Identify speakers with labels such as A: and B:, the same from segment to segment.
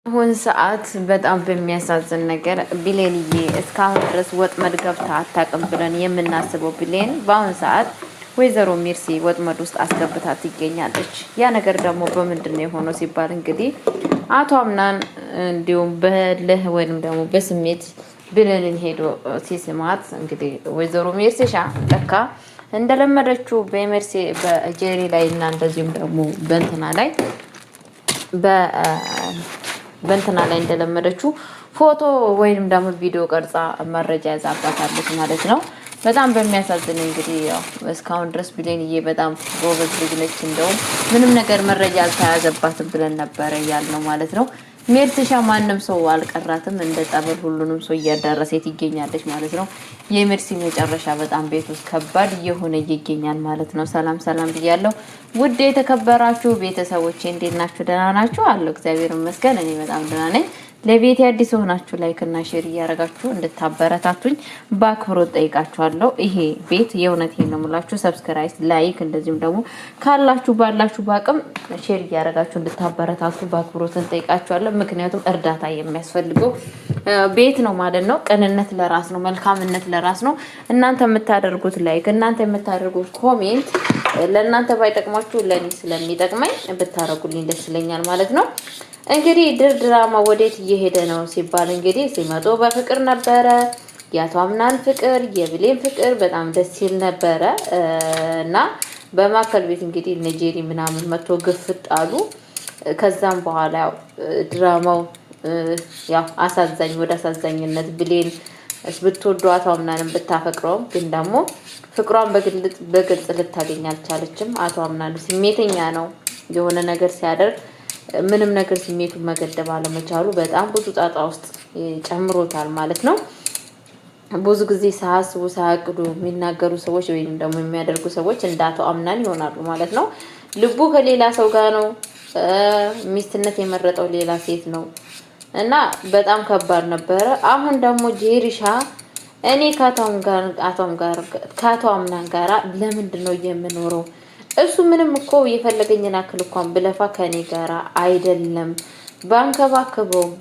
A: አሁን ሰዓት በጣም በሚያሳዝን ነገር ቢሌንዬ እስካሁን ድረስ ወጥመድ ገብታ አታውቅም ብለን የምናስበው ቢሌን በአሁን ሰዓት ወይዘሮ ሜርሲ ወጥመድ ውስጥ አስገብታ ትገኛለች። ያ ነገር ደግሞ በምንድን ነው የሆነው ሲባል እንግዲህ አቶ አምናን እንዲሁም በልህ ወይንም ደግሞ በስሜት ቢሌንን ሄዶ ሲስማት እንግዲህ ወይዘሮ ሜርሲሻ ለካ እንደለመደችው በሜርሲ በጄሪ ላይ እና እንደዚሁም ደግሞ በእንትና ላይ በእንትና ላይ እንደለመደችው ፎቶ ወይንም ደግሞ ቪዲዮ ቀርጻ መረጃ ያዛባታለች ማለት ነው። በጣም በሚያሳዝን እንግዲህ ያው እስካሁን ድረስ ቢሌንዬ በጣም ጎበዝ ልጅ ነች። እንደውም ምንም ነገር መረጃ አልተያዘባትም ብለን ነበረ ያልነው ማለት ነው። ሜርሲሻ ማንም ሰው አልቀራትም፣ እንደ ጠበል ሁሉንም ሰው እያዳረሰት ይገኛለች ማለት ነው። የሜርሲ መጨረሻ በጣም ቤት ውስጥ ከባድ እየሆነ ይገኛል ማለት ነው። ሰላም ሰላም ብያለሁ ውድ የተከበራችሁ ቤተሰቦቼ፣ እንዴት ናችሁ? ደህና ናችሁ? አለሁ እግዚአብሔር ይመስገን እኔ በጣም ደህና ነኝ። ለቤት አዲስ ሆናችሁ ላይክ እና ሼር እያደረጋችሁ እንድታበረታቱኝ በአክብሮት ጠይቃችኋለሁ። ይሄ ቤት የእውነቴን ነው የምላችሁ፣ ሰብስክራይብ፣ ላይክ እንደዚሁም ደግሞ ካላችሁ ባላችሁ በአቅም ሼር እያደረጋችሁ እንድታበረታቱ በአክብሮት እንጠይቃችኋለሁ። ምክንያቱም እርዳታ የሚያስፈልገው ቤት ነው ማለት ነው። ቅንነት ለራስ ነው፣ መልካምነት ለራስ ነው። እናንተ የምታደርጉት ላይክ፣ እናንተ የምታደርጉት ኮሜንት ለእናንተ ባይጠቅማችሁ ለእኔ ስለሚጠቅመኝ ብታደርጉልኝ ደስ ይለኛል ማለት ነው። እንግዲህ ድራማ ወዴት እየሄደ ነው ሲባል እንግዲህ ሲመጡ በፍቅር ነበረ። የአቶ አምናን ፍቅር፣ የብሌን ፍቅር በጣም ደስ ሲል ነበረ እና በማከል ቤት እንግዲህ ኔጄሪ ምናምን መጥቶ ግፍጥ አሉ። ከዛም በኋላ ያው ድራማው ያው አሳዛኝ ወደ አሳዛኝነት ብሌን ብትወዱ አቶ አምናንን ብታፈቅረውም ግን ደግሞ ፍቅሯን በግልጽ ልታገኝ አልቻለችም። አቶ አምናን ስሜተኛ ነው። የሆነ ነገር ሲያደርግ ምንም ነገር ስሜቱን መገደብ አለመቻሉ በጣም ብዙ ጣጣ ውስጥ ጨምሮታል ማለት ነው። ብዙ ጊዜ ሳያስቡ ሳያቅዱ የሚናገሩ ሰዎች ወይም ደግሞ የሚያደርጉ ሰዎች እንደ አቶ አምናን ይሆናሉ ማለት ነው። ልቡ ከሌላ ሰው ጋር ነው። ሚስትነት የመረጠው ሌላ ሴት ነው እና በጣም ከባድ ነበረ። አሁን ደግሞ ጄሪሻ እኔ ከአቶ አምናን ጋራ ለምንድን ነው የምኖረው? እሱ ምንም እኮ የፈለገኝን አክል እንኳን ብለፋ ከኔ ጋራ አይደለም።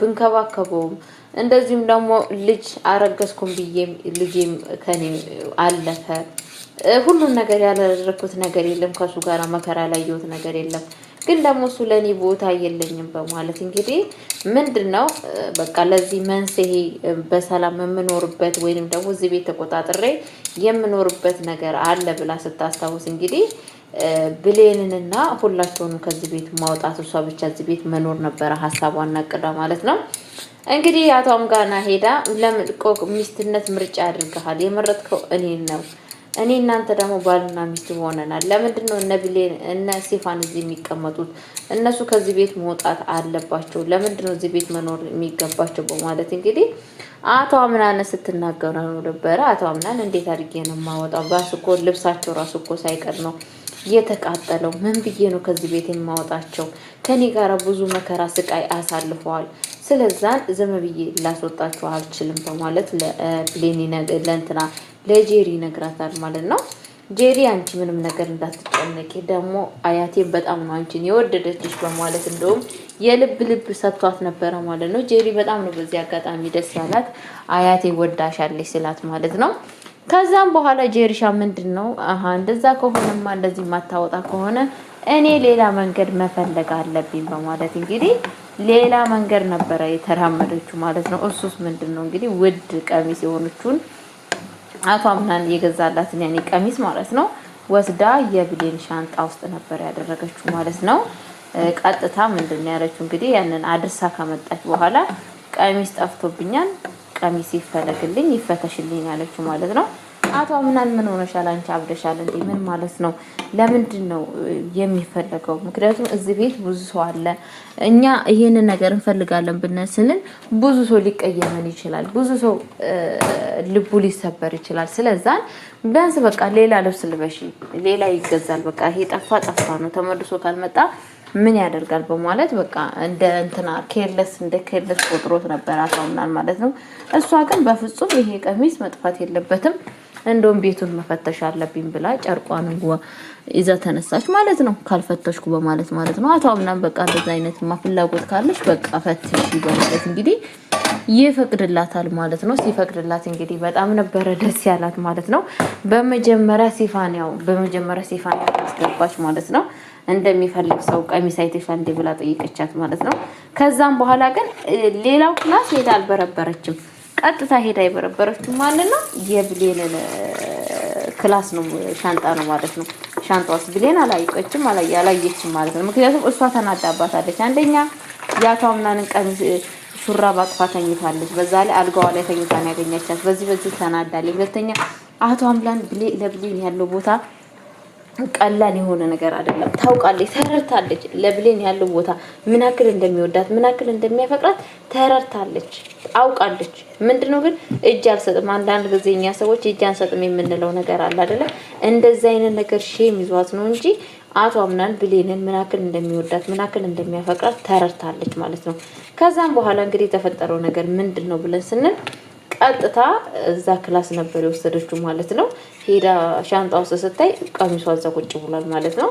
A: ብንከባከበውም እንደዚሁም ደግሞ ልጅ አረገዝኩም ብዬም ልጄም ከኔ አለፈ። ሁሉን ነገር ያላደረኩት ነገር የለም። ከሱ ጋራ መከራ ላይ ያየሁት ነገር የለም። ግን ደግሞ እሱ ለኔ ቦታ የለኝም በማለት እንግዲህ ምንድነው በቃ ለዚህ መንስኤ በሰላም የምኖርበት ወይንም ደግሞ እዚህ ቤት ተቆጣጥሬ የምኖርበት ነገር አለ ብላ ስታስታውስ እንግዲህ ብሌንንና ሁላቸውንም ከዚህ ቤት ማውጣት እሷ ብቻ እዚህ ቤት መኖር ነበረ ሀሳቧና እቅዷ ማለት ነው። እንግዲህ አቶ አምጋና ሄዳ ለምን ሚስትነት ምርጫ ያድርግሃል? የመረጥከው እኔን ነው። እኔ እናንተ ደግሞ ባልና ሚስት ሆነናል። ለምንድን ነው እነ ብሌን እነ ስቴፋን እዚህ የሚቀመጡት? እነሱ ከዚህ ቤት መውጣት አለባቸው። ለምንድን ነው እዚህ ቤት መኖር የሚገባቸው? በማለት እንግዲህ አቶ አምናን ስትናገሩ ነበረ። አቶ አምናን እንዴት አድርጌ ነው የማወጣው? ባስ እኮ ልብሳቸው ራሱ እኮ ሳይቀር ነው የተቃጠለው። ምን ብዬ ነው ከዚህ ቤት የማወጣቸው? ከኔ ጋር ብዙ መከራ ስቃይ አሳልፈዋል። ስለዛን ዝም ብዬ ላስወጣቸው አልችልም በማለት ለብሌን ለእንትና ለጄሪ ነግራታል ማለት ነው። ጄሪ አንቺ ምንም ነገር እንዳትጨነቂ፣ ደግሞ አያቴን በጣም ነው አንቺን የወደደችሽ በማለት እንደውም የልብ ሰጥቷት ነበረ ማለት ነው። ጄሪ በጣም ነው በዚህ አጋጣሚ ደስ ያላት አያቴ ወዳሻለች ስላት ማለት ነው። ከዛም በኋላ ጄሪሻ ምንድነው እንደዛ ከሆነማ እንደዚህ ማታወጣ ከሆነ እኔ ሌላ መንገድ መፈለግ አለብኝ በማለት እንግዲህ ሌላ መንገድ ነበረ የተራመደችው ማለት ነው። እሱስ ምንድነው እንግዲህ ውድ ቀሚስ የሆነችውን አቶ አምናን የገዛላትን ያኔ ቀሚስ ማለት ነው ወስዳ የብሌን ሻንጣ ውስጥ ነበር ያደረገችው ማለት ነው። ቀጥታ ምንድነው ያለችው እንግዲህ ያንን አድርሳ ከመጣች በኋላ ቀሚስ ጠፍቶብኛል፣ ቀሚስ ይፈለግልኝ ይፈተሽልኝ ያለችው ማለት ነው። አቶ አምናን ምን ሆነሻል? አንቺ አብደሻል እንዴ? ምን ማለት ነው? ለምንድን ነው የሚፈለገው? ምክንያቱም እዚህ ቤት ብዙ ሰው አለ። እኛ ይሄንን ነገር እንፈልጋለን ብንስልን ብዙ ሰው ሊቀየመን ይችላል። ብዙ ሰው ልቡ ሊሰበር ይችላል። ስለዛ ቢያንስ በቃ ሌላ ልብስ ልበሺ፣ ሌላ ይገዛል። በቃ ይሄ ጠፋ ነው፣ ተመልሶ ካልመጣ ምን ያደርጋል በማለት በቃ እንደ እንትና ኬርለስ ቆጥሮት ነበር አቶ አምናን ማለት ነው። እሷ ግን በፍጹም ይሄ ቀሚስ መጥፋት የለበትም እንደውም ቤቱን መፈተሽ አለብኝ ብላ ጨርቋን ይዛ ተነሳች ማለት ነው። ካልፈተሽኩ በማለት ማለት ነው። አቶ አምናን በቃ እንደዛ አይነት ፍላጎት ካለሽ በቃ ፈትሽ በማለት እንግዲህ ይፈቅድላታል ማለት ነው። ሲፈቅድላት እንግዲህ በጣም ነበረ ደስ ያላት ማለት ነው። በመጀመሪያ ሲፋን ያስገባች ማለት ነው። እንደሚፈልግ ሰው ቀሚስ አይተሻል እንዴ ብላ ጠይቀቻት ማለት ነው። ከዛም በኋላ ግን ሌላው ክላስ ሄዳ አልበረበረችም። ቀጥታ ሄዳ የበረበረችው ማለት ነው የብሌንን ክላስ ነው ሻንጣ ነው ማለት ነው። ሻንጣ ውስጥ ብሌን አላየችም ማለት ነው። ምክንያቱም እሷ ተናዳባታለች። አንደኛ የአቶ አምናንን ቀሚስ ሹራብ አቅፋ ተኝታለች። በዛ ላይ አልጋዋ ላይ ተኝታን ያገኘቻት በዚህ ተናዳለች። ሁለተኛ አቶ አምናን ለብሌን ያለው ቦታ ቀላል የሆነ ነገር አይደለም። ታውቃለች፣ ተረድታለች። ለብሌን ያለው ቦታ ምን ያክል እንደሚወዳት ምን ያክል እንደሚያፈቅራት ተረድታለች፣ አውቃለች። ምንድነው ግን እጅ አልሰጥም። አንዳንድ ጊዜኛ ሰዎች እጅ አንሰጥም የምንለው ነገር አለ አይደለ? እንደዛ አይነት ነገር ሼም ይዟት ነው እንጂ አቶ አምናን ብሌንን ምን ያክል እንደሚወዳት ምን ያክል እንደሚያፈቅራት ተረድታለች ማለት ነው። ከዛም በኋላ እንግዲህ የተፈጠረው ነገር ምንድነው ብለን ስንል ቀጥታ እዛ ክላስ ነበር የወሰደችው ማለት ነው። ሄዳ ሻንጣ ውስጥ ስታይ ቀሚሷ እዛ ቁጭ ብሏል ማለት ነው።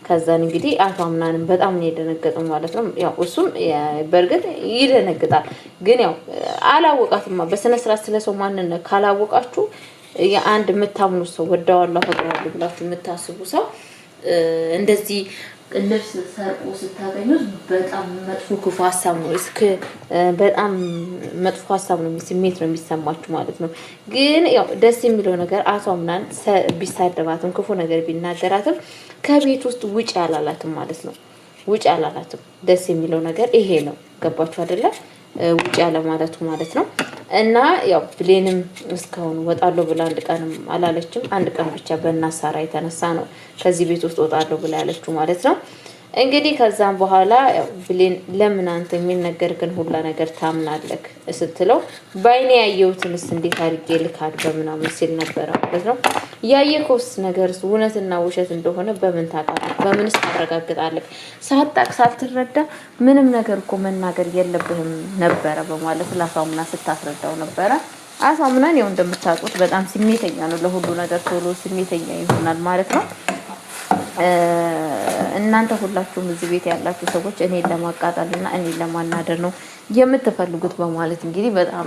A: ከዛን እንግዲህ አቶ አምናንም በጣም ነው የደነገጠው ማለት ነው። ያው እሱም በእርግጥ ይደነግጣል፣ ግን ያው አላወቃትማ። በስነ ስርዓት ስለሰው ማንነት ካላወቃችሁ የአንድ የምታምኑት ሰው ወደዋለሁ አፈቅረዋለሁ ብላችሁ የምታስቡ ሰው እንደዚህ ልብስ ሰርቆ ስታገኙት በጣም መጥፎ ክፉ ሀሳብ ነው። በጣም መጥፎ ሀሳብ ነው ስሜት ነው የሚሰማችሁ ማለት ነው። ግን ያው ደስ የሚለው ነገር አቶ አምናን ቢሳደባትም ክፉ ነገር ቢናገራትም ከቤት ውስጥ ውጭ አላላትም ማለት ነው። ውጭ አላላትም። ደስ የሚለው ነገር ይሄ ነው። ገባችሁ አይደለ? ውጭ ያለ ማለቱ ማለት ነው። እና ያው ብሌንም እስካሁን ወጣለሁ ብላ አንድ ቀንም አላለችም። አንድ ቀን ብቻ በእናት ሳራ የተነሳ ነው ከዚህ ቤት ውስጥ ወጣለሁ ብላ ያለችው ማለት ነው። እንግዲህ ከዛም በኋላ ያው ብሌን ለምን አንተ የሚነገርክን ሁላ ነገር ታምናለህ ስትለው ባይኔ ያየሁትንስ እንዴት አድርጌ ልካድ በምናምን ሲል ነበረ ማለት ነው። ያየከውስ ነገርስ እውነትና ውሸት እንደሆነ በምን ታውቃለህ? በምንስ ታረጋግጣለህ? ሳታውቅ ሳትረዳ ምንም ነገር እኮ መናገር የለብህም ነበረ በማለት ለአቶ አምና ስታስረዳው ነበረ። አቶ አምናን ያው እንደምታውቁት በጣም ስሜተኛ ነው። ለሁሉ ነገር ቶሎ ስሜተኛ ይሆናል ማለት ነው። እናንተ ሁላችሁም እዚህ ቤት ያላችሁ ሰዎች እኔን ለማቃጠል እና እኔን ለማናደር ነው የምትፈልጉት በማለት እንግዲህ በጣም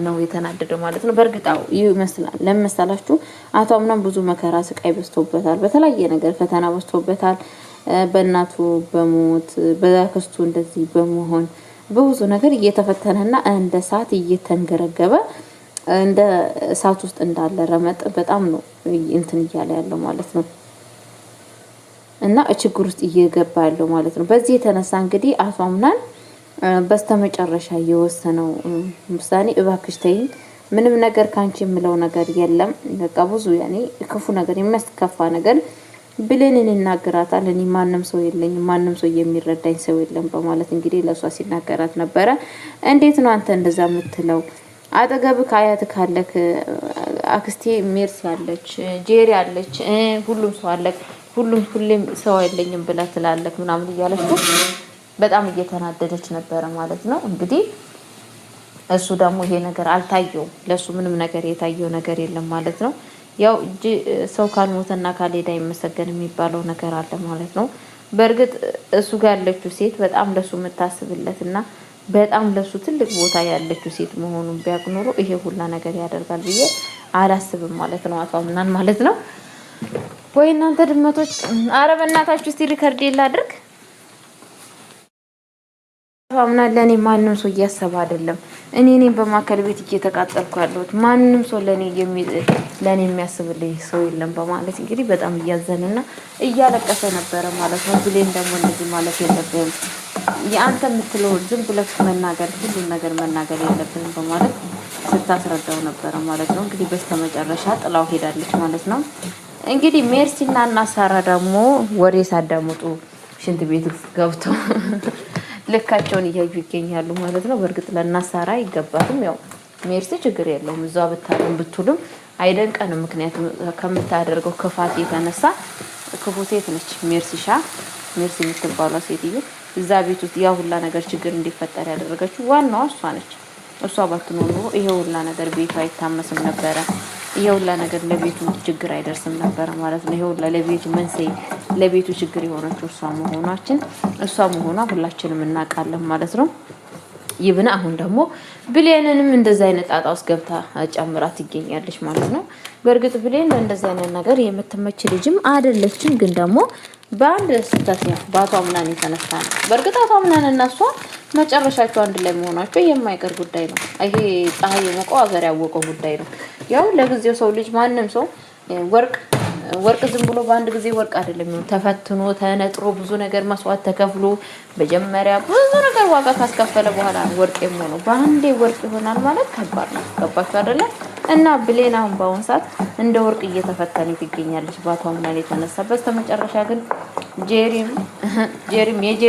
A: ነው የተናደደው ማለት ነው። በእርግጣው ይመስላል ለምሳላችሁ አቶ አምናም ብዙ መከራ ስቃይ በዝቶበታል። በተለያየ ነገር ፈተና በዝቶበታል። በእናቱ በሞት በአክስቱ እንደዚህ በመሆን በብዙ ነገር እየተፈተነና እንደ እሳት እየተንገረገበ እንደ እሳት ውስጥ እንዳለ ረመጥ በጣም ነው እንትን እያለ ያለው ማለት ነው። እና ችግር ውስጥ እየገባ ያለው ማለት ነው። በዚህ የተነሳ እንግዲህ አቶ አምናን በስተመጨረሻ የወሰነው ውሳኔ እባክሽ ተይኝ፣ ምንም ነገር ካንቺ የምለው ነገር የለም። በቃ ብዙ ያኔ ክፉ ነገር የሚያስከፋ ነገር ብሌንን ይናገራታል። እኔ ማንም ሰው የለኝም፣ ማንም ሰው የሚረዳኝ ሰው የለም በማለት እንግዲህ ለሷ ሲናገራት ነበረ። እንዴት ነው አንተ እንደዛ የምትለው? አጠገብ ከአያት ካለክ አክስቴ ሜርሲ አለች፣ ጄሪ አለች፣ ሁሉም ሰው አለክ፣ ሁሌም ሰው አይለኝም ብላ ትላለክ ምናምን እያለች በጣም እየተናደደች ነበረ ማለት ነው። እንግዲህ እሱ ደግሞ ይሄ ነገር አልታየውም። ለሱ ምንም ነገር የታየው ነገር የለም ማለት ነው። ያው ሰው ካልሞተና ካልሄደ አይመሰገን የሚባለው ነገር አለ ማለት ነው። በእርግጥ እሱ ጋር ያለችው ሴት በጣም ለሱ የምታስብለትና በጣም ለሱ ትልቅ ቦታ ያለችው ሴት መሆኑን ቢያውቅ ኖሮ ይሄ ሁላ ነገር ያደርጋል ብዬ አላስብም ማለት ነው። አቶ አምናን ማለት ነው። ወይ እናንተ ድመቶች፣ ኧረ በእናታችሁ እስቲ ሪከርድ ላድርግ። አቶ አምናን ለኔ ማንም ሰው እያሰበ አይደለም። እኔ በማከል ቤት እየተቃጠልኩ ያለሁት ማንም ሰው ለኔ የሚያስብልኝ ሰው የለም በማለት እንግዲህ በጣም እያዘነና እያለቀሰ ነበረ ማለት ነው። ብሌን ደግሞ እንደዚህ ማለት የለብህም፣ የአንተ የምትለው ዝም ብለህ መናገር ሁሉን ነገር መናገር የለብህም በማለት ስታስረዳው ነበረ ማለት ነው። እንግዲህ በስተመጨረሻ ጥላው ሄዳለች ማለት ነው። እንግዲህ ሜርሲና እና ሳራ ደግሞ ወሬ ሳዳምጡ ሽንት ቤት ገብተው ልካቸውን እያዩ ይገኛሉ ማለት ነው። በእርግጥ ለእናት ሳራ አይገባትም። ያው ሜርሲ ችግር የለውም እዛ ብታለም ብትሉም አይደንቀንም። ምክንያቱም ከምታደርገው ክፋት የተነሳ ክፉ ሴት ነች ሜርሲ የምትባሏ ሴትዮ እዛ ቤት ውስጥ ያ ሁላ ነገር ችግር እንዲፈጠር ያደረገችው ዋናዋ እሷ ነች። እሷ ባትኖር ኖሮ ይሄ ሁላ ነገር ቤቱ አይታመስም ነበረ። ይኸውላ ነገር ለቤቱ ችግር አይደርስም ነበር ማለት ነው። ይኸውላ ለቤቱ መንስኤ ለቤቱ ችግር የሆነችው እሷ መሆኗ ሁላችንም እናውቃለን ማለት ነው። ይብና አሁን ደግሞ ብሌንንም እንደዛ አይነት ጣጣ ውስጥ ገብታ ጨምራ ትገኛለች ማለት ነው። በእርግጥ ብሌን እንደዛ አይነት ነገር የምትመች ልጅም አይደለችም። ግን ደግሞ በአንድ ስህተት ነው በአቶ አምናን የተነሳ ነው። በእርግጥ አቶ አምናን እና እሷ መጨረሻቸው አንድ ላይ መሆናቸው የማይቀር ጉዳይ ነው። ይሄ ፀሐይ የሞቀው ሀገር ያወቀው ጉዳይ ነው። ያው ለጊዜው ሰው ልጅ ማንም ሰው ወርቅ ዝም ብሎ በአንድ ጊዜ ወርቅ አይደለም። ተፈትኖ ተነጥሮ ብዙ ነገር መስዋዕት ተከፍሎ መጀመሪያ ብዙ ነገር ዋጋ ካስከፈለ በኋላ ወርቅ የሚሆነው በአንዴ ወርቅ ይሆናል ማለት ከባድ ነው። ገባችሁ አይደለ? እና ብሌን አሁን በአሁን ሰዓት እንደ ወርቅ እየተፈተነ ትገኛለች በአቶ አምናን የተነሳ። በስተመጨረሻ ግን ጄሪም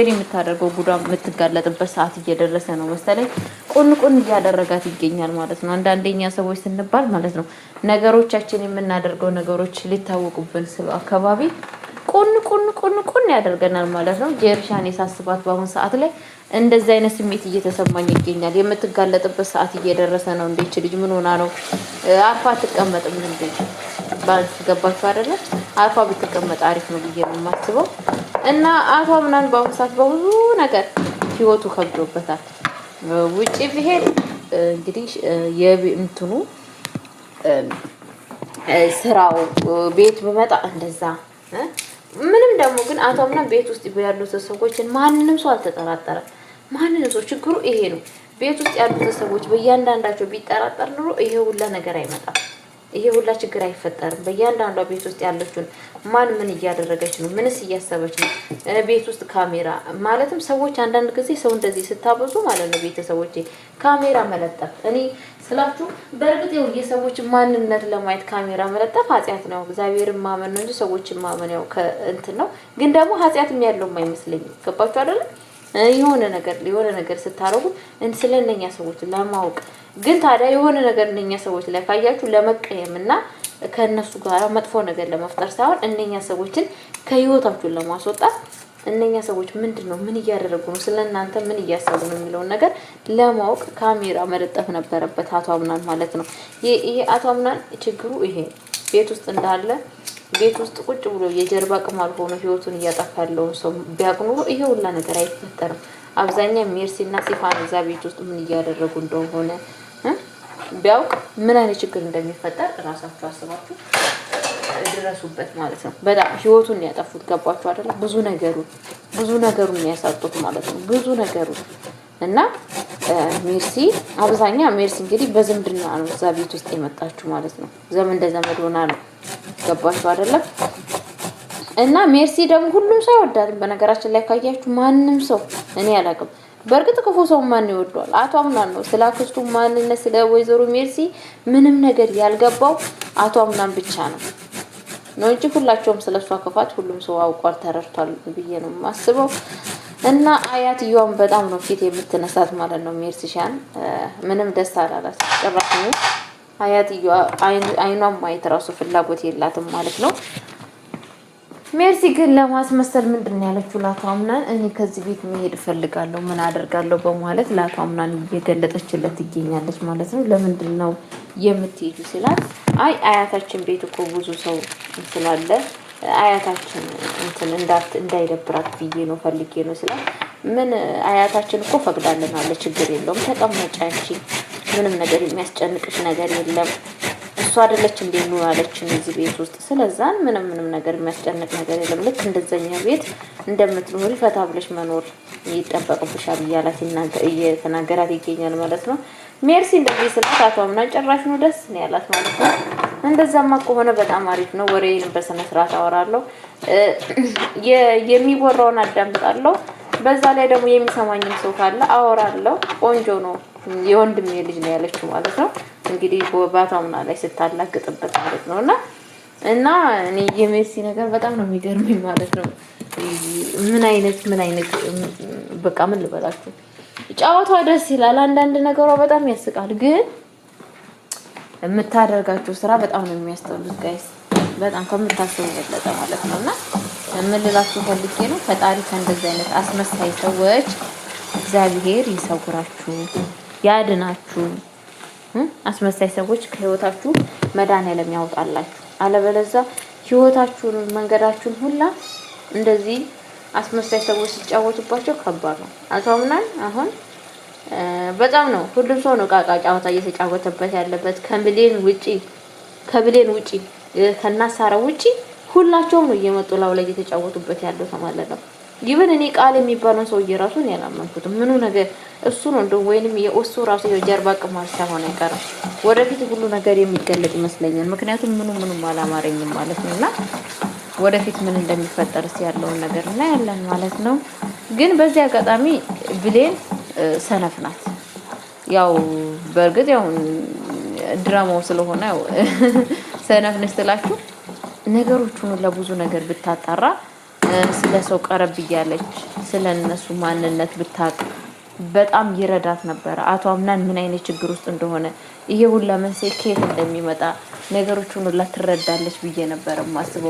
A: የምታደርገው ጉዷ የምትጋለጥበት ሰዓት እየደረሰ ነው መሰለኝ። ቁን እያደረጋት ይገኛል ማለት ነው። አንዳንደኛ ሰዎች ስንባል ማለት ነው ነገሮቻችን የምናደርገው ነገሮች ሊታወቁብን ስለ አካባቢ ቁን ያደርገናል ማለት ነው። ጄሪሻን የሳስባት በአሁን ሰዓት ላይ እንደዚህ አይነት ስሜት እየተሰማኝ ይገኛል። የምትጋለጥበት ሰዓት እየደረሰ ነው። እንዴች ልጅ ምን ሆና ነው? አርፋ አትቀመጥም እንዴ? ገባችሁ አይደለ? አርፋ ብትቀመጥ አሪፍ ነው ብዬ ነው የማስበው። እና አቶ አምናን በአሁኑ ሰዓት በብዙ ነገር ህይወቱ ከብዶበታል። ውጪ ቢሄድ እንግዲህ የእንትኑ ስራው ቤት በመጣ እንደዛ ምንም ደግሞ ግን አቶ አምናን ቤት ውስጥ ያሉት ሰዎችን ማንንም ሰው አልተጠራጠረም። ማንንም ሰው ችግሩ ይሄ ነው። ቤት ውስጥ ያሉት ሰዎች በእያንዳንዳቸው ቢጠራጠር ኑሮ ይሄ ሁላ ነገር አይመጣም። ይሄ ሁላ ችግር አይፈጠርም። በእያንዳንዷ ቤት ውስጥ ያለችውን ማን ምን እያደረገች ነው? ምንስ እያሰበች ነው? ቤት ውስጥ ካሜራ ማለትም ሰዎች አንዳንድ ጊዜ ሰው እንደዚህ ስታበዙ ማለት ነው ቤተሰቦቼ ካሜራ መለጠፍ እኔ ስላችሁ በእርግጥ ያው የሰዎች ማንነት ለማየት ካሜራ መለጠፍ ኃጢአት ነው። እግዚአብሔርን ማመን ነው እንጂ ሰዎችን ማመን ያው ከእንትን ነው። ግን ደግሞ ኃጢአትም ያለው አይመስለኝም። ገባችሁ አይደል? የሆነ ነገር ስታረጉ ስለነኛ ሰዎች ለማወቅ ግን ታዲያ የሆነ ነገር እነኛ ሰዎች ላይ ካያችሁ ለመቀየምና ከነሱ ጋር መጥፎ ነገር ለመፍጠር ሳይሆን እነኛ ሰዎችን ከህይወታችሁ ለማስወጣት እነኛ ሰዎች ምንድነው ምን እያደረጉ ነው ስለናንተ ምን እያሰቡ ነው የሚለውን ነገር ለማወቅ ካሜራ መለጠፍ ነበረበት አቶ አምናን ማለት ነው። ይሄ አቶ አምናን ችግሩ ይሄ ቤት ውስጥ እንዳለ ቤት ውስጥ ቁጭ ብሎ የጀርባ ቅማል ሆኖ ህይወቱን እያጠፋ ያለውን ሰው ቢያውቅ ኖሮ ይሄ ሁላ ነገር አይፈጠርም። አብዛኛው ሜርሲና ሲፋን እዛ ቤት ውስጥ ምን እያደረጉ እንደሆነ ቢያውቅ ምን አይነት ችግር እንደሚፈጠር እራሳችሁ አስባችሁ ድረሱበት ማለት ነው። በጣም ህይወቱን ያጠፉት ገባችሁ አይደል? ብዙ ነገሩን ያሳጡት ማለት ነው። ብዙ ነገሩን እና ሜርሲ እንግዲህ በዝምድና ነው እዛ ቤት ውስጥ የመጣችሁ ማለት ነው። ዘመድ ሆና ነው። ገባችሁ አይደለም? እና ሜርሲ ደግሞ ሁሉም ሰው ይወዳታል። በነገራችን ላይ ካያችሁ ማንም ሰው እኔ አላውቅም። በእርግጥ ክፉ ሰው ማን ይወደዋል? አቶ አምናን ነው። ስለ አክስቱ ማንነት ስለ ወይዘሮ ሜርሲ ምንም ነገር ያልገባው አቶ አምናን ብቻ ነው እንጂ ሁላቸውም ስለሷ ክፋት ሁሉም ሰው አውቋል ተረድቷል ብዬ ነው የማስበው። እና አያትየዋም በጣም ነው ፊት የምትነሳት ማለት ነው። ሜርሲሻን ምንም ደስ አላላት ጭራሽ ነው። አያትየዋ አይኗም ማየት ራሱ ፍላጎት የላትም ማለት ነው። ሜርሲ ግን ለማስመሰል ምንድነው ያለችው ለአቶ አምናን እኔ ከዚህ ቤት መሄድ እፈልጋለሁ ምን አደርጋለሁ በማለት ለአቶ አምናን እየገለጠችለት ትገኛለች ማለት ነው። ለምንድነው የምትሄዱ ሲላት አያታችን ቤት እኮ ብዙ ሰው ስላለ አያታችን እንትን እንዳይደብራት ብዬ ነው ፈልጌ ነው ስላት ምን አያታችን እኮ ፈቅዳለናል ችግር የለውም ተቀመጪ አንቺ ምንም ነገር የሚያስጨንቅሽ ነገር የለም እሷ አይደለች እንዴ ነው ያለችን እዚህ ቤት ውስጥ ስለዛን ምንም ነገር የሚያስጨንቅ ነገር የለም ልክ እንደዛኛ ቤት እንደምትኖሪ ፈታ ብለሽ መኖር ይጠበቅብሻል እየተናገራት ይገኛል ማለት ነው። ሜርሲ እንደዚህ ስላት አቶ አምናን ጭራሽ ነው ደስ ነው ያላት ማለት ነው። እንደዛማ ከሆነ በጣም አሪፍ ነው። ወሬን በስነ ስርዓት አወራለሁ የሚወራውን አዳምጣለሁ። በዛ ላይ ደግሞ የሚሰማኝም ሰው ካለ አወራለሁ። ቆንጆ ነው የወንድሜ ልጅ ነው ያለችው ማለት ነው። እንግዲህ በአቶ አምናን ላይ ስታላግጥበት ማለት ነውና እኔ የሜርሲ ነገር በጣም ነው የሚገርመኝ ማለት ነው። ምን አይነት በቃ ምን ልበላችሁ ጫወታው ደስ ይላል። አንዳንድ ነገሯ በጣም ያስቃል። ግን የምታደርጋቸው ስራ በጣም ነው የሚያስተውሉት ጋይስ በጣም ከምታስቡ በለጠ ማለት ነውና ምን ልላችሁ ፈልጌ ነው ፈጣሪ ከእንደዚህ አይነት አስመሳይ ሰዎች እግዚአብሔር ይሰውራችሁ ያድናችሁ። አስመሳይ ሰዎች ከህይወታችሁ መድኃኒዓለም ያውጣላችሁ። አለበለዚያ ህይወታችሁን መንገዳችሁን ሁላ እንደዚህ አስመሳይ ሰዎች ሲጫወቱባቸው ከባድ ነው። አቶ አምናን አሁን በጣም ነው ሁሉም ሰው ነው ቃቃ ጫወታ እየተጫወተበት ያለበት ከብሌን ውጪ ከናሳራ ውጪ ሁላቸውም ነው እየመጡ ላው ላይ እየተጫወቱበት ያለው ማለት ነው። ይብን እኔ ቃል የሚባለውን ሰውዬ ራሱን ያላመንኩትም ምኑ ነገር እሱ ነው እንደው ወይንም የእሱ ራሱ የጀርባ ቅማል ሳይሆን አይቀርም። ወደፊት ሁሉ ነገር የሚገለጥ ይመስለኛል። ምክንያቱም ምኑም አላማረኝም ማለት ነውና ወደፊት ምን እንደሚፈጠር ያለውን ነገር እናያለን ማለት ነው። ግን በዚህ አጋጣሚ ብሌን ሰነፍ ናት። ያው በእርግጥ ያው ድራማው ስለሆነ ያው ሰነፍ ነች ስላችሁ ነገሮቹን ለብዙ ነገር ብታጣራ ስለ ሰው ቀረብ እያለች ስለ እነሱ ማንነት ብታቅ በጣም ይረዳት ነበር። አቶ አምናን ምን አይነት ችግር ውስጥ እንደሆነ ይሄ ሁሉ መንስኤ ከየት እንደሚመጣ ነገሮቹን ሁሉ ትረዳለች ብዬ ነበር ማስበው።